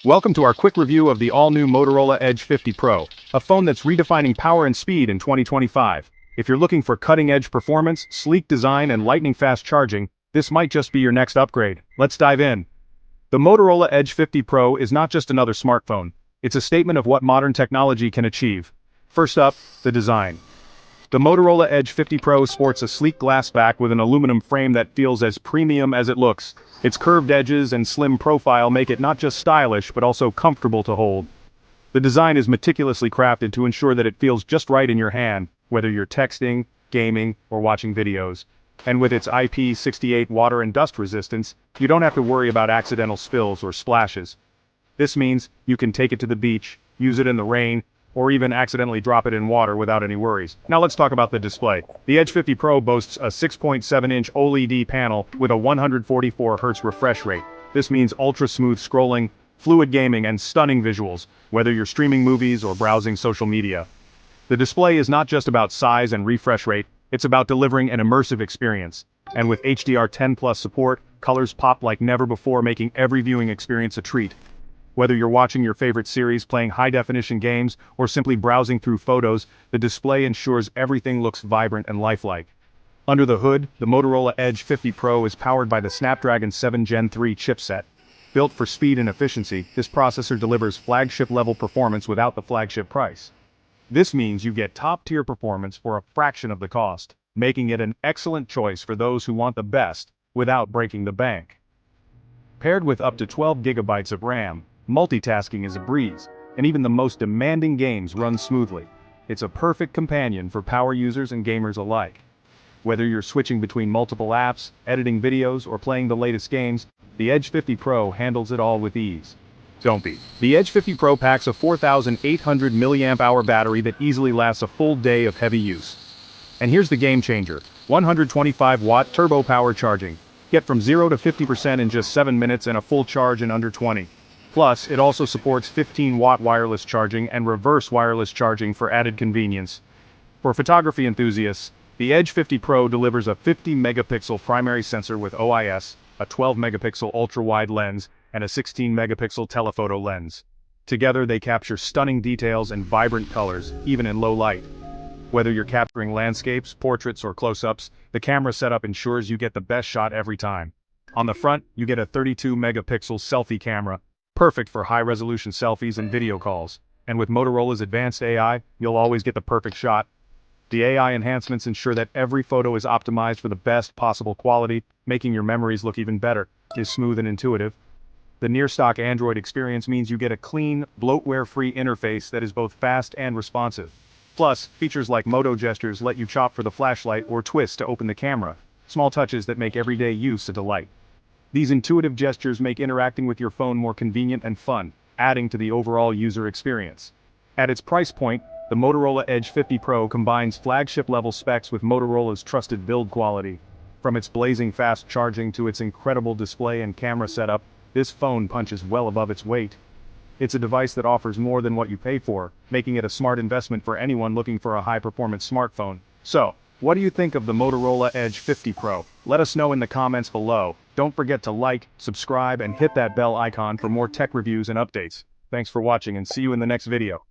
Welcome to our quick review of the all-new Motorola Edge 50 Pro, a phone that's redefining power and speed in 2025. If you're looking for cutting-edge performance, sleek design, and lightning-fast charging, this might just be your next upgrade. Let's dive in. The Motorola Edge 50 Pro is not just another smartphone. It's a statement of what modern technology can achieve. First up, the design. The Motorola Edge 50 Pro sports a sleek glass back with an aluminum frame that feels as premium as it looks. Its curved edges and slim profile make it not just stylish but also comfortable to hold. The design is meticulously crafted to ensure that it feels just right in your hand, whether you're texting, gaming, or watching videos. And with its IP68 water and dust resistance, you don't have to worry about accidental spills or splashes. This means you can take it to the beach, use it in the rain, or even accidentally drop it in water without any worries. Now let's talk about the display. The Edge 50 Pro boasts a 6.7-inch OLED panel with a 144Hz refresh rate. This means ultra-smooth scrolling, fluid gaming, and stunning visuals, whether you're streaming movies or browsing social media. The display is not just about size and refresh rate, it's about delivering an immersive experience. And with HDR10+ support, colors pop like never before, making every viewing experience a treat. Whether you're watching your favorite series, playing high-definition games, or simply browsing through photos, the display ensures everything looks vibrant and lifelike. Under the hood, the Motorola Edge 50 Pro is powered by the Snapdragon 7 Gen 3 chipset. Built for speed and efficiency, this processor delivers flagship-level performance without the flagship price. This means you get top-tier performance for a fraction of the cost, making it an excellent choice for those who want the best, without breaking the bank. Paired with up to 12 GB of RAM, multitasking is a breeze, and even the most demanding games run smoothly. It's a perfect companion for power users and gamers alike. Whether you're switching between multiple apps, editing videos, or playing the latest games, the Edge 50 Pro handles it all with ease. Don't be. The Edge 50 Pro packs a 4,800 mAh battery that easily lasts a full day of heavy use. And here's the game changer: 125-watt turbo power charging. Get from 0 to 50% in just 7 minutes and a full charge in under 20. Plus, it also supports 15-watt wireless charging and reverse wireless charging for added convenience. For photography enthusiasts, the Edge 50 Pro delivers a 50-megapixel primary sensor with OIS, a 12-megapixel ultra-wide lens, and a 16-megapixel telephoto lens. Together they capture stunning details and vibrant colors, even in low light. Whether you're capturing landscapes, portraits, or close-ups, the camera setup ensures you get the best shot every time. On the front, you get a 32-megapixel selfie camera, perfect for high-resolution selfies and video calls. And with Motorola's advanced AI, you'll always get the perfect shot. The AI enhancements ensure that every photo is optimized for the best possible quality, making your memories look even better. It's smooth and intuitive. The near-stock Android experience means you get a clean, bloatware-free interface that is both fast and responsive. Plus, features like Moto gestures let you chop for the flashlight or twist to open the camera, small touches that make everyday use a delight. These intuitive gestures make interacting with your phone more convenient and fun, adding to the overall user experience. At its price point, the Motorola Edge 50 Pro combines flagship-level specs with Motorola's trusted build quality. From its blazing fast charging to its incredible display and camera setup, this phone punches well above its weight. It's a device that offers more than what you pay for, making it a smart investment for anyone looking for a high-performance smartphone. So, what do you think of the Motorola Edge 50 Pro? Let us know in the comments below. Don't forget to like, subscribe, and hit that bell icon for more tech reviews and updates. Thanks for watching and see you in the next video.